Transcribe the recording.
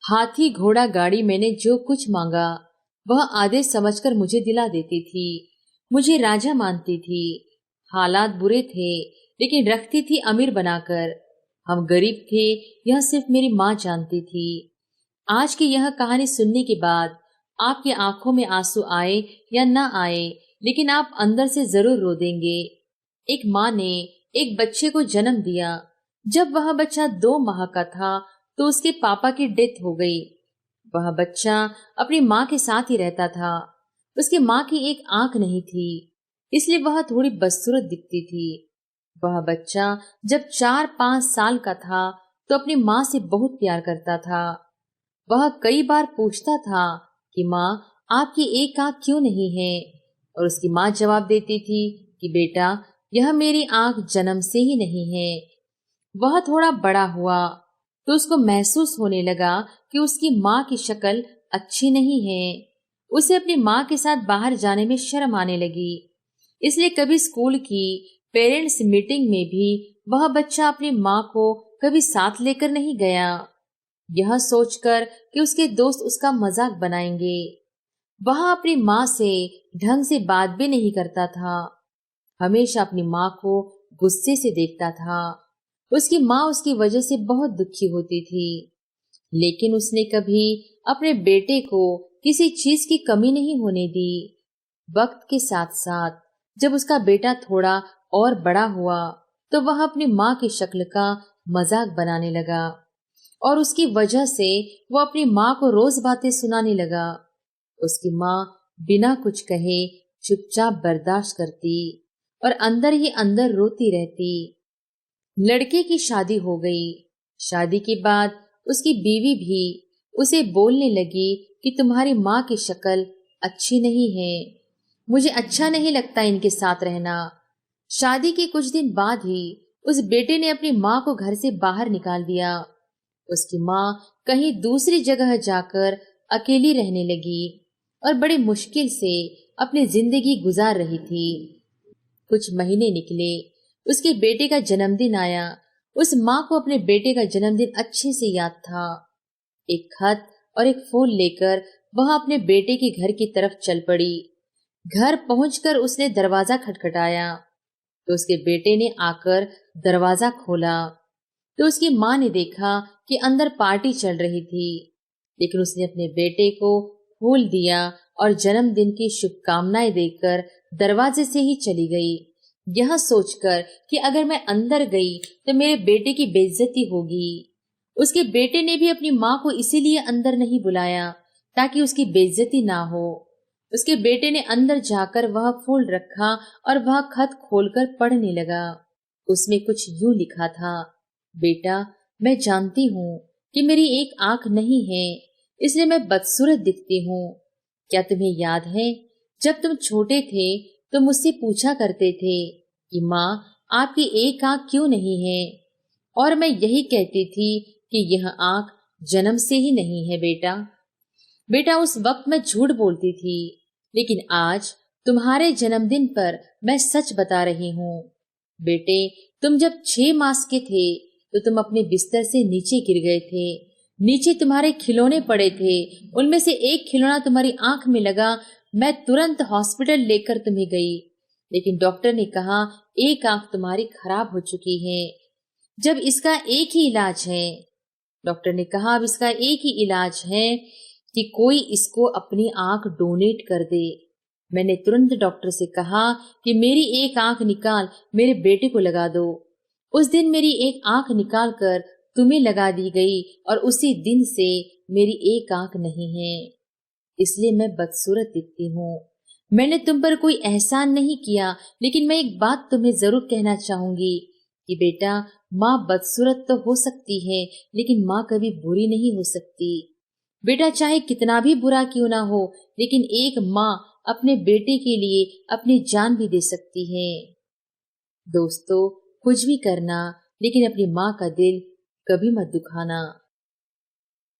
हाथी घोड़ा गाड़ी मैंने जो कुछ मांगा वह आदेश समझकर मुझे दिला देती थी। मुझे राजा मानती थी। हालात बुरे थे लेकिन रखती थी अमीर बनाकर। हम गरीब थे यह सिर्फ मेरी माँ जानती थी। आज की यह कहानी सुनने के बाद आपकी आंखों में आंसू आए या न आए, लेकिन आप अंदर से जरूर रो देंगे। एक माँ ने एक बच्चे को जन्म दिया। जब वह बच्चा 2 माह का था तो उसके पापा की डेथ हो गई। वह बच्चा अपनी माँ के साथ ही रहता था। उसकी माँ की एक आंख नहीं थी, इसलिए वह थोड़ी बदसूरत दिखती थी। वह बच्चा जब 4-5 साल का था तो अपनी माँ से बहुत प्यार करता था। वह कई बार पूछता था कि माँ, आपकी एक आंख क्यों नहीं है? और उसकी माँ जवाब देती थी कि बेटा, यह मेरी आंख जन्म से ही नहीं है। वह थोड़ा बड़ा हुआ तो उसको महसूस होने लगा कि उसकी माँ की शक्ल अच्छी नहीं है। उसे अपनी माँ के साथ बाहर जाने में शर्म आने लगी, इसलिए कभी स्कूल की पेरेंट्स मीटिंग में भी वह बच्चा अपनी माँ को कभी साथ लेकर नहीं गया, यह सोचकर कि उसके दोस्त उसका मजाक बनाएंगे। वह अपनी माँ से ढंग से बात भी नहीं करता था, हमेशा अपनी माँ को गुस्से से देखता था। उसकी माँ उसकी वजह से बहुत दुखी होती थी, लेकिन उसने कभी अपने बेटे को किसी चीज की कमी नहीं होने दी। वक्त के साथ साथ जब उसका बेटा थोड़ा और बड़ा हुआ तो वह अपनी माँ की शक्ल का मजाक बनाने लगा और उसकी वजह से वो अपनी माँ को रोज बातें सुनाने लगा। उसकी माँ बिना कुछ कहे चुपचाप बर्दाश्त करती और अंदर ही अंदर रोती रहती। लड़के की शादी हो गई। शादी के बाद उसकी बीवी भी उसे बोलने लगी कि तुम्हारी माँ की शक्ल अच्छी नहीं है, मुझे अच्छा नहीं लगता इनके साथ रहना। शादी के कुछ दिन बाद ही उस बेटे ने अपनी माँ को घर से बाहर निकाल दिया। उसकी माँ कहीं दूसरी जगह जाकर अकेली रहने लगी और बड़ी मुश्किल से अपनी जिंदगी गुजार रही थी। कुछ महीने निकले, उसके बेटे का जन्मदिन आया। उस माँ को अपने बेटे का जन्मदिन अच्छे से याद था। एक खत और एक फूल लेकर वह अपने बेटे के घर की तरफ चल पड़ी। घर पहुंचकर उसने दरवाजा खटखटाया तो उसके बेटे ने आकर दरवाजा खोला तो उसकी माँ ने देखा कि अंदर पार्टी चल रही थी, लेकिन उसने अपने बेटे को फूल दिया और जन्मदिन की शुभकामनाएं देकर दरवाजे से ही चली गई, यह सोचकर कि अगर मैं अंदर गई तो मेरे बेटे की बेइज्जती होगी। उसके बेटे ने भी अपनी माँ को इसीलिए अंदर नहीं बुलाया ताकि उसकी बेइज्जती ना हो। उसके बेटे ने अंदर जाकर वह फूल रखा और वह खत खोलकर पढ़ने लगा। उसमें कुछ यूं लिखा था, बेटा, मैं जानती हूँ कि मेरी एक आंख नहीं है, इसलिए मैं बदसूरत दिखती हूँ। क्या तुम्हें याद है जब तुम छोटे थे तो मुझसे पूछा करते थे कि माँ, आपकी एक आंख क्यों नहीं है? और मैं यही कहती थी कि यह आंख जन्म से ही नहीं है बेटा। बेटा, उस वक्त मैं झूठ बोलती थी, लेकिन आज तुम्हारे जन्मदिन पर मैं सच बता रही हूँ। बेटे, तुम जब 6 मास के थे तो तुम अपने बिस्तर से नीचे गिर गए थे। नीचे तुम्हारे खिलौने पड़े थे, उनमें से एक खिलौना तुम्हारी आंख में लगा। मैं तुरंत हॉस्पिटल लेकर तुम्हें गई, लेकिन डॉक्टर ने कहा एक आंख तुम्हारी खराब हो चुकी है। जब इसका एक ही इलाज है, डॉक्टर ने कहा अब इसका एक ही इलाज है कि कोई इसको अपनी आंख डोनेट कर दे। मैंने तुरंत डॉक्टर से कहा कि मेरी एक आंख निकाल मेरे बेटे को लगा दो। उस दिन मेरी एक आंख निकाल कर तुम्हें लगा दी गई और उसी दिन से मेरी एक आंख नहीं है, इसलिए मैं बदसूरत दिखती हूँ। मैंने तुम पर कोई एहसान नहीं किया, लेकिन मैं एक बात तुम्हें जरूर कहना चाहूंगी कि बेटा, माँ बदसूरत तो हो सकती है लेकिन माँ कभी बुरी नहीं हो सकती। बेटा, चाहे कितना भी बुरा क्यों ना हो, लेकिन एक माँ अपने बेटे के लिए अपनी जान भी दे सकती है। दोस्तों, कुछ भी करना लेकिन अपनी माँ का दिल कभी मत दुखाना।